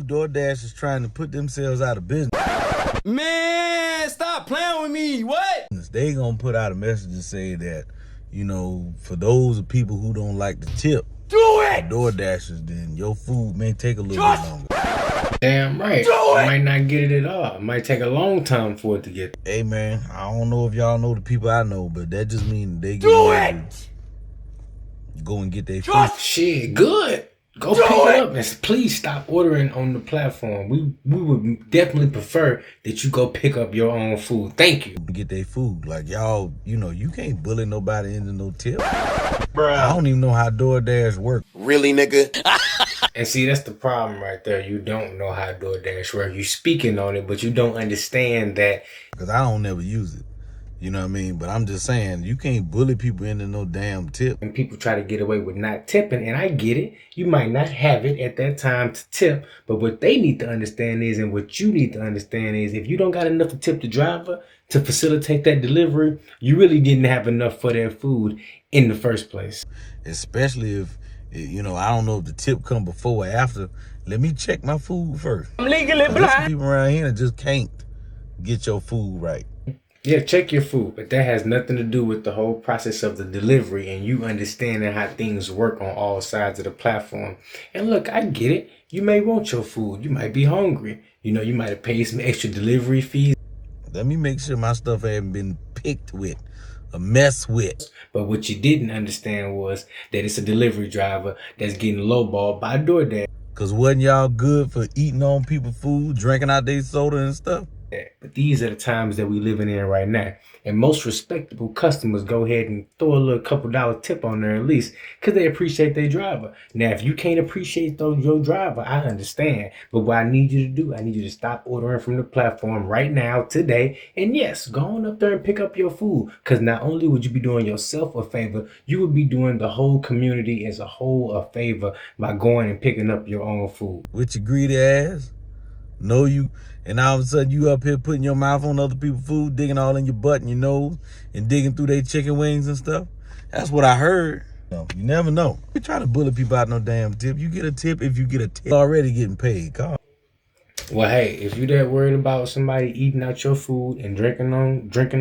Doordash is trying to put themselves out of business. Man, stop playing with me. What? They gonna put out a message to say that, you know, for those people who don't like the tip, do it! DoorDashers, then your food may take a little bit longer. Damn right. I might not get it at all. It might take a long time for it to get. Hey man, I don't know if y'all know the people I know, but that just means they do it. Go and get their food. Shit, good. Go pick it up and please stop ordering on the platform. We would definitely prefer that you go pick up your own food. Thank you. Get their food. Like y'all, you know, you can't bully nobody into no tip. Bruh. I don't even know how DoorDash work. Really, nigga? And see, that's the problem right there. You don't know how DoorDash works. You speaking on it, but you don't understand that. Because I don't never use it. You know what I mean? But I'm just saying, you can't bully people into no damn tip. And people try to get away with not tipping, and I get it. You might not have it at that time to tip, but what they need to understand is, and what you need to understand is, if you don't got enough to tip the driver to facilitate that delivery, you really didn't have enough for their food in the first place. Especially if, you know, I don't know if the tip come before or after. Let me check my food first. I'm legally blind. There's some people around here that just can't get your food right. Yeah, check your food, but that has nothing to do with the whole process of the delivery and you understanding how things work on all sides of the platform. And look, I get it. You may want your food. You might be hungry. You know, you might have paid some extra delivery fees. Let me make sure my stuff hasn't been picked with, a mess with. But what you didn't understand was that it's a delivery driver that's getting lowballed by DoorDash. Because wasn't y'all good for eating on people's food, drinking out their soda and stuff? But these are the times that we living in right now. And most respectable customers go ahead and throw a little couple dollar tip on there at least because they appreciate their driver. Now, if you can't appreciate your driver, I understand. But what I need you to do, I need you to stop ordering from the platform right now, today. And yes, go on up there and pick up your food. Because not only would you be doing yourself a favor, you would be doing the whole community as a whole a favor by going and picking up your own food. With your greedy ass. Know you, and all of a sudden you up here putting your mouth on other people's food, digging all in your butt and your nose, and digging through their chicken wings and stuff. That's what I heard. You never know. You try to bully people out no damn tip. You get a tip if you get a tip. Already getting paid. God. Well, hey, if you're that worried about somebody eating out your food and drinking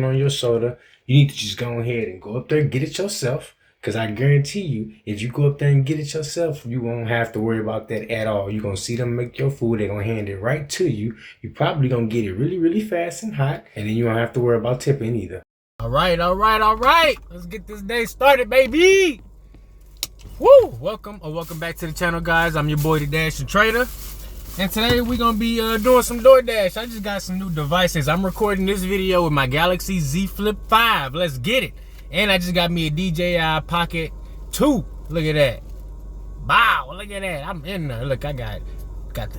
on your soda, you need to just go ahead and go up there and get it yourself. Because I guarantee you, if you go up there and get it yourself, you won't have to worry about that at all. You're going to see them make your food. They're going to hand it right to you. You're probably going to get it really, really fast and hot. And then you don't have to worry about tipping either. All right. Let's get this day started, baby. Woo! Welcome back to the channel, guys. I'm your boy, the Dash and Trader. And today we're going to be doing some DoorDash. I just got some new devices. I'm recording this video with my Galaxy Z Flip 5. Let's get it. And I just got me a DJI Pocket 2. Look at that. Wow, look at that. I'm in there. Look, I got the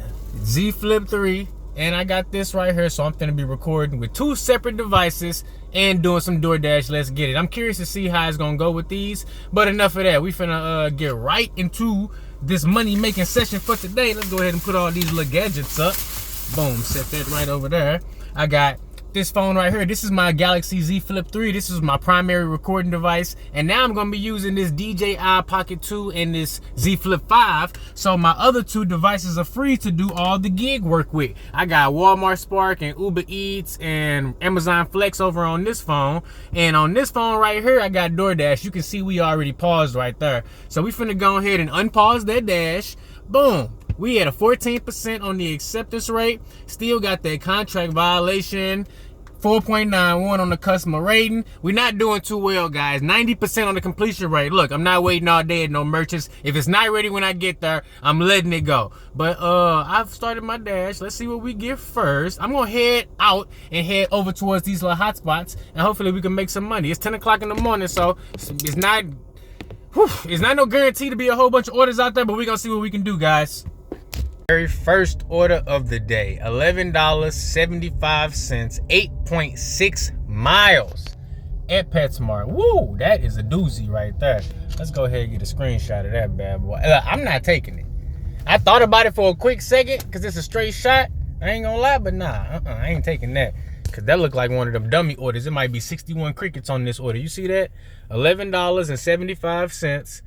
Z Flip 3. And I got this right here. So I'm going to be recording with two separate devices and doing some DoorDash. Let's get it. I'm curious to see how it's going to go with these. But enough of that. We finna get right into this money-making session for today. Let's go ahead and put all these little gadgets up. Boom. Set that right over there. I got this phone right here. This is my Galaxy Z Flip 3. This is my primary recording device. And now I'm going to be using this DJI Pocket 2 and this Z Flip 5. So my other two devices are free to do all the gig work with. I got Walmart Spark and Uber Eats and Amazon Flex over on this phone. And on this phone right here, I got DoorDash. You can see we already paused right there. So we finna go ahead and unpause that dash. Boom. We had a 14% on the acceptance rate. Still got that contract violation. 4.91 on the customer rating. We're not doing too well, guys. 90% on the completion rate. Look, I'm not waiting all day at no merchants. If it's not ready when I get there, I'm letting it go. But I've started my dash. Let's see what we get first. I'm gonna head out and head over towards these little hot spots, and hopefully we can make some money. It's 10 o'clock in the morning, so it's not no guarantee to be a whole bunch of orders out there, but we're gonna see what we can do, guys. Very first order of the day, $11.75, 8.6 miles at PetSmart. Woo, that is a doozy right there. Let's go ahead and get a screenshot of that bad boy. I'm not taking it. I thought about it for a quick second because it's a straight shot. I ain't gonna lie, but nah, I ain't taking that. Because that looked like one of them dummy orders. It might be 61 crickets on this order. You see that? $11.75.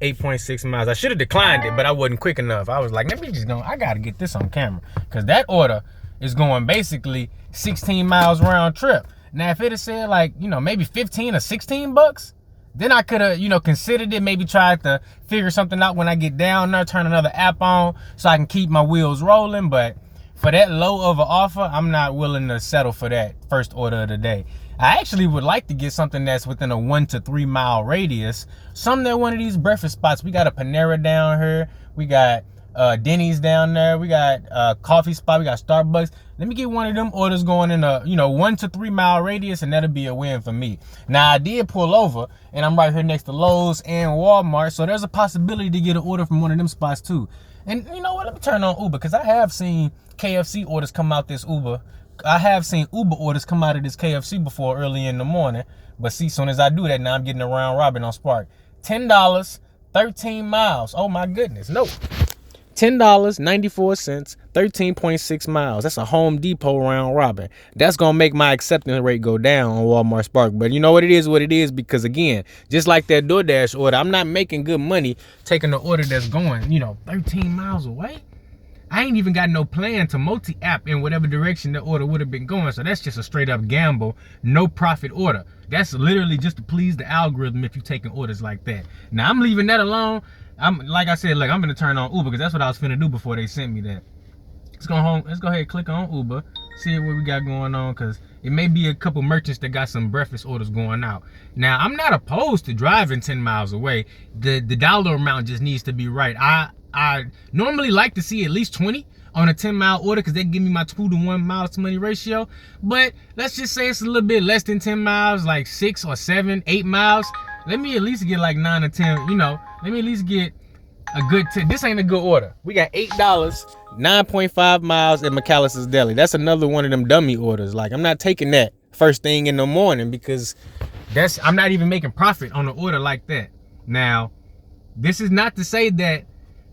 8.6 miles. I should have declined it, but I wasn't quick enough. I was like, let me just go. I gotta get this on camera because that order is going basically 16 miles round trip. Now, if it had said like, you know, maybe 15 or 16 bucks, then I could have, you know, considered it, maybe tried to figure something out when I get down there, turn another app on so I can keep my wheels rolling. But for that low of an offer, I'm not willing to settle for that first order of the day. I actually would like to get something that's within a 1 to 3 mile radius. Something at one of these breakfast spots. We got a Panera down here. We got Denny's down there. We got a coffee spot. We got Starbucks. Let me get one of them orders going in a, you know, 1 to 3 mile radius, and that'll be a win for me. Now, I did pull over, and I'm right here next to Lowe's and Walmart, so there's a possibility to get an order from one of them spots too. And you know what? Let me turn on Uber, because I have seen KFC orders come out this Uber. I have seen Uber orders come out of this KFC before early in the morning. But see, soon as I do that, now I'm getting a round robin on Spark. $10, 13 miles. Oh my goodness, no. $10.94, 13.6 miles. That's a Home Depot round robin. That's gonna make my acceptance rate go down on Walmart Spark. But you know what it is because again, just like that DoorDash order, I'm not making good money taking the order that's going, you know, 13 miles away. I ain't even got no plan to multi-app in whatever direction the order would have been going. So that's just a straight up gamble, no profit order. That's literally just to please the algorithm if you're taking orders like that. Now I'm leaving that alone. Like I said, like I'm gonna turn on Uber because that's what I was finna do before they sent me that. Let's go home. Let's go ahead and click on Uber, see what we got going on, because it may be a couple merchants that got some breakfast orders going out. Now I'm not opposed to driving 10 miles away. The dollar amount just needs to be right. I normally like to see at least 20 on a 10-mile order because they give me my 2 to 1 miles to money ratio. But let's just say it's a little bit less than 10 miles, like 6 or 7, 8 miles. Let me at least get like 9 or 10, you know, let me at least get a good 10. This ain't a good order. We got $8, 9.5 miles at McAllister's Deli. That's another one of them dummy orders. Like, I'm not taking that first thing in the morning because I'm not even making profit on an order like that. Now, this is not to say that,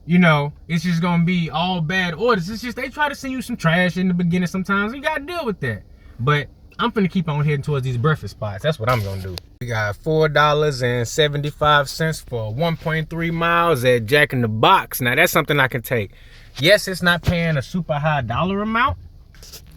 you know, it's just gonna be all bad orders. It's just they try to send you some trash in the beginning sometimes. You gotta deal with that. But I'm finna keep on heading towards these breakfast spots. That's what I'm gonna do. We got $4.75 for 1.3 miles at Jack in the Box. Now that's something I can take. Yes, it's not paying a super high dollar amount,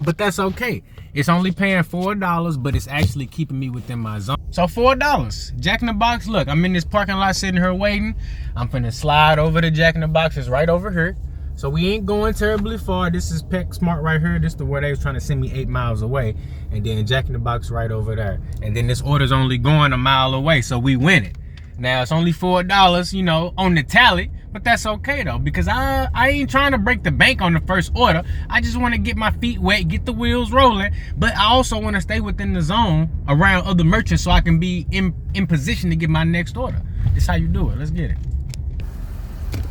but that's okay. It's only paying $4, but it's actually keeping me within my zone. So $4, Jack in the Box. Look, I'm in this parking lot sitting here waiting. I'm finna slide over to Jack in the Box. It's right over here. So we ain't going terribly far. This is PetSmart right here. This is where they was trying to send me 8 miles away. And then Jack in the Box right over there. And then this order's only going a mile away, so we win it. Now it's only $4, you know, on the tally, but that's okay though, because I ain't trying to break the bank on the first order. I just want to get my feet wet, get the wheels rolling, but I also want to stay within the zone around other merchants so I can be in position to get my next order. That's how you do it. Let's get it.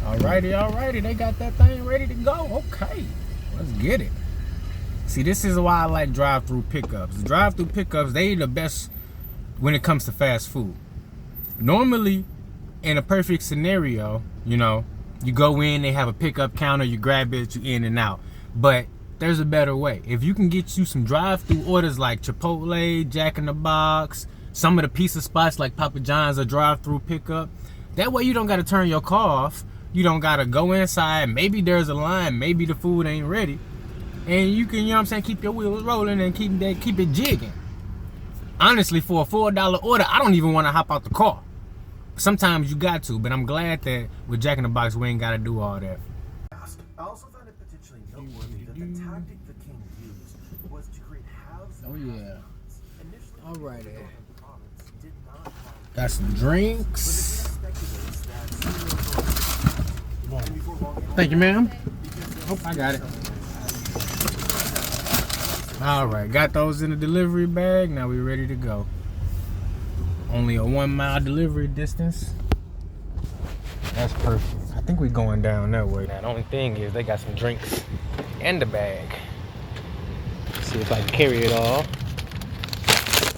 Alrighty, they got that thing ready to go. Okay, let's get it. See, this is why I like drive-through pickups. Drive-through pickups, they the best when it comes to fast food. Normally, in a perfect scenario, you know, you go in, they have a pickup counter, you grab it, you in and out. But there's a better way. If you can get you some drive-through orders like Chipotle, Jack in the Box, some of the pizza spots like Papa John's, a drive-through pickup, that way you don't got to turn your car off. You don't got to go inside. Maybe there's a line. Maybe the food ain't ready. And you can, you know what I'm saying, keep your wheels rolling and keep it jigging. Honestly, for a $4 order, I don't even want to hop out the car. Sometimes you got to, but I'm glad that with Jack in the Box, we ain't got to do all that. I also found it potentially noteworthy that the tactic the king used was to create halves. Oh yeah. Initially, Alrighty. the province did not have Got some drinks. Thank you, ma'am. Oh, I got it. All right, got those in the delivery bag. Now we ready to go. Only a 1 mile delivery distance. That's perfect. I think we're going down that way. Now, the only thing is they got some drinks and the bag. Let's see if I can carry it all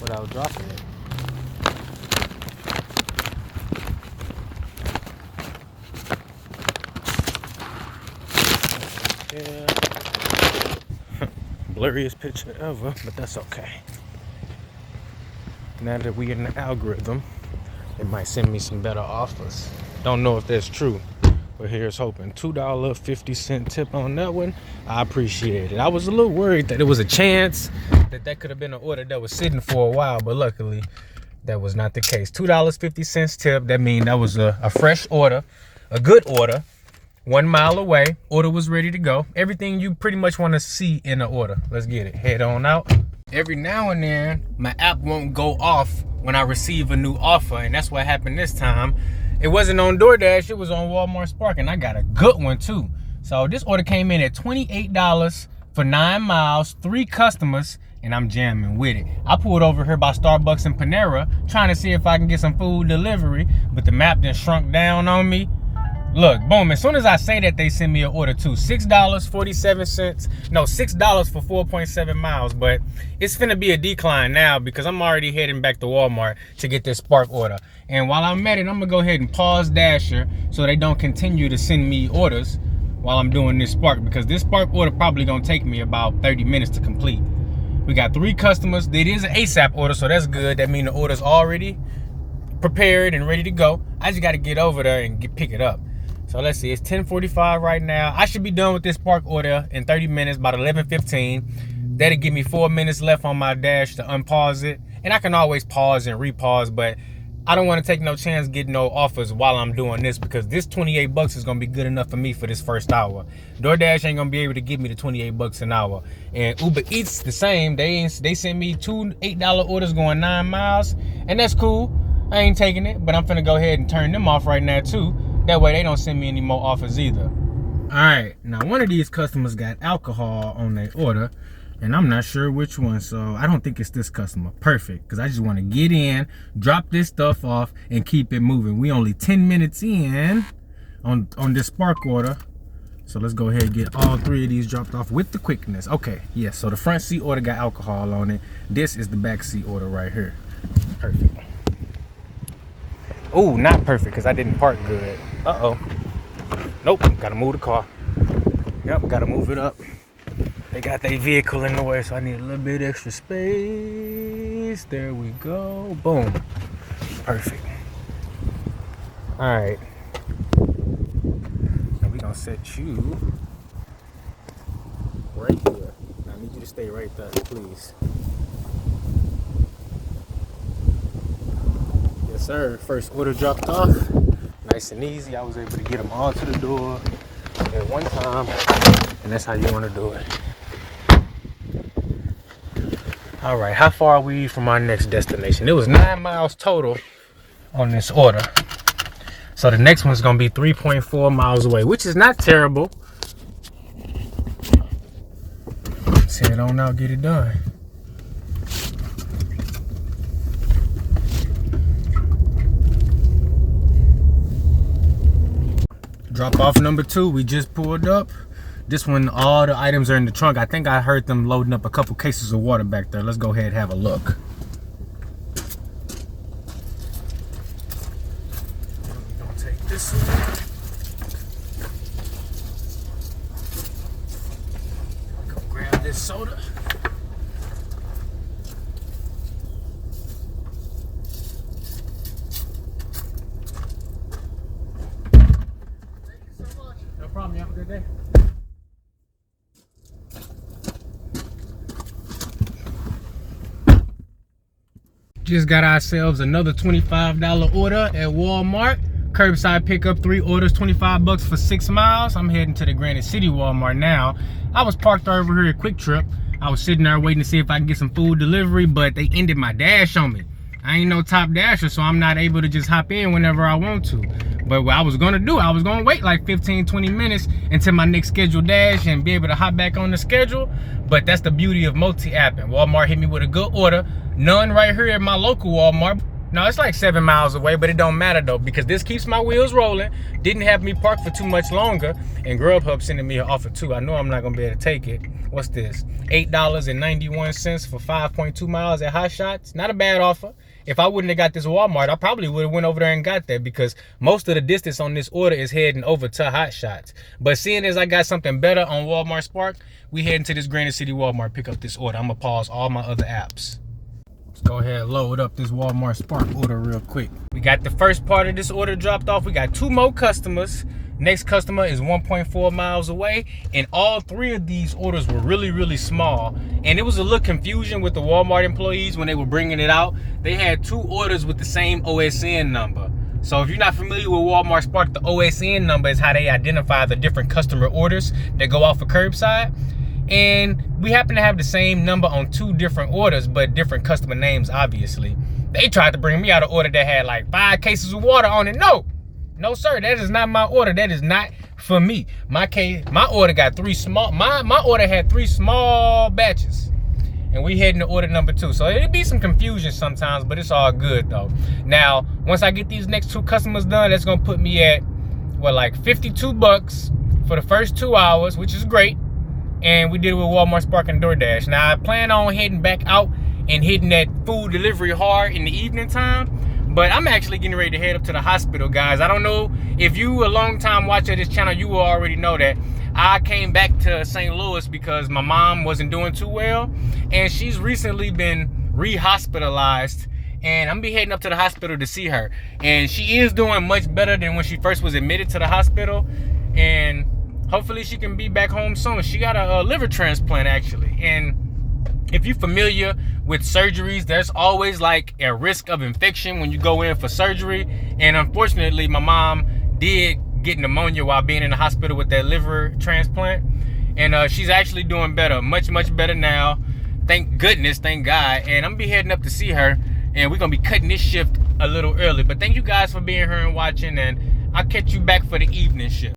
without dropping it. Yeah. Blurriest picture ever, but that's okay. Now that we in the algorithm, it might send me some better offers. Don't know if that's true, but here's hoping. $2.50 tip on that one. I appreciate it. I was a little worried that it was a chance that could have been an order that was sitting for a while, but luckily that was not the case. $2.50 tip. That means that was a fresh order, a good order. 1 mile away, order was ready to go. Everything you pretty much want to see in the order. Let's get it. Head on out. Every now and then, my app won't go off when I receive a new offer, and that's what happened this time. It wasn't on Doordash, it was on Walmart Spark, and I got a good one too. So this order came in at $28 for 9 miles, 3 customers, and I'm jamming with it. I pulled over here by Starbucks and Panera, trying to see if I can get some food delivery, but the map then shrunk down on me. Look, boom, as soon as I say that, they send me an order too. $6.47, no, $6 for 4.7 miles, but it's finna be a decline now because I'm already heading back to Walmart to get this Spark order. And while I'm at it, I'm gonna go ahead and pause Dasher so they don't continue to send me orders while I'm doing this Spark, because this Spark order probably gonna take me about 30 minutes to complete. We got 3 customers. It is an ASAP order, so that's good. That means the order's already prepared and ready to go. I just gotta get over there and pick it up. So let's see, it's 10:45 right now. I should be done with this Spark order in 30 minutes, about 11:15. That'll give me 4 minutes left on my dash to unpause it. And I can always pause and repause, but I don't want to take no chance getting no offers while I'm doing this, because this 28 bucks is gonna be good enough for me for this first hour. DoorDash ain't gonna be able to give me the 28 bucks an hour. And Uber Eats the same. They send me 2 $8 orders going 9 miles, and that's cool. I ain't taking it, but I'm finna go ahead and turn them off right now too. That way they don't send me any more offers either. All right, now one of these customers got alcohol on their order, and I'm not sure which one, so I don't think it's this customer. Perfect, because I just want to get in, drop this stuff off, and keep it moving. We only 10 minutes in on this Spark order, so let's go ahead and get all 3 of these dropped off with the quickness. Okay, yes, so the front seat order got alcohol on it. This is the back seat order right here. Perfect. Oh, not perfect, because I didn't park good. Uh-oh. Nope, gotta move the car. Yep, gotta move it up. They got their vehicle in the way, so I need a little bit extra space. There we go. Boom. Perfect. All right. Now we're gonna set you right here. Now I need you to stay right there, please. Yes, sir. First order dropped off. Nice and easy. I was able to get them all to the door at one time, and that's how you want to do it. All right, how far are we from our next destination? It was 9 miles total on this order, so the next one's gonna be 3.4 miles away, which is not terrible. Let's head on out, get it done. Drop off number 2, we just pulled up. This one, all the items are in the trunk. I think I heard them loading up a couple cases of water back there. Let's go ahead and have a look. We're gonna take this one. Go grab this soda. No problem, you have a good day. Just got ourselves another $25 order at Walmart. Curbside pickup, 3 orders, 25 bucks for 6 miles. I'm heading to the Granite City Walmart now. I was parked over here at Quick Trip. I was sitting there waiting to see if I can get some food delivery, but they ended my dash on me. I ain't no top dasher, so I'm not able to just hop in whenever I want to. But what I was gonna do, I was gonna wait like 15-20 minutes until my next scheduled dash and be able to hop back on the schedule. But that's the beauty of multi-apping. Walmart hit me with a good order. None right here at my local Walmart. No, it's like 7 miles away, but it don't matter though, because this keeps my wheels rolling. Didn't have me parked for too much longer. And Grubhub sending me an offer too. I know I'm not gonna be able to take it. What's this? $8.91 for 5.2 miles at Hot Shots. Not a bad offer. If I wouldn't have got this Walmart, I probably would have went over there and got that, because most of the distance on this order is heading over to Hot Shots. But seeing as I got something better on Walmart Spark, we heading to this Granite City Walmart, pick up this order. I'm gonna pause all my other apps. Let's go ahead and load up this Walmart Spark order real quick. We got the first part of this order dropped off. We got 2 more customers. Next customer is 1.4 miles away, and all 3 of these orders were really small. And it was a little confusion with the Walmart employees when they were bringing it out. They had 2 orders with the same OSN number. So if you're not familiar with Walmart Spark, the OSN number is how they identify the different customer orders that go off of curbside. And we happen to have the same number on 2 different orders, but different customer names, obviously. They tried to bring me out an order that had like 5 cases of water on it. No, sir, that is not my order. That is not for me. My order got 3 small, my order had 3 small batches. And we heading to order number 2. So it'll be some confusion sometimes, but it's all good though. Now, once I get these next 2 customers done, that's gonna put me at, what, like $52 for the first 2 hours, which is great. And we did it with Walmart Spark and Doordash. Now I plan on heading back out and hitting that food delivery hard in the evening time. But I'm actually getting ready to head up to the hospital, guys. I don't know if you a long time watcher of this channel, you will already know that I came back to St. Louis because my mom wasn't doing too well. And she's recently been re-hospitalized. And I'm gonna be heading up to the hospital to see her. And she is doing much better than when she first was admitted to the hospital. And hopefully she can be back home soon. She got a liver transplant, actually. And if you're familiar with surgeries, there's always like a risk of infection when you go in for surgery. And unfortunately, my mom did get pneumonia while being in the hospital with that liver transplant. And she's actually doing better, much better now. Thank goodness, thank God. And I'm gonna be heading up to see her. And we're gonna be cutting this shift a little early. But thank you guys for being here and watching. And I'll catch you back for the evening shift.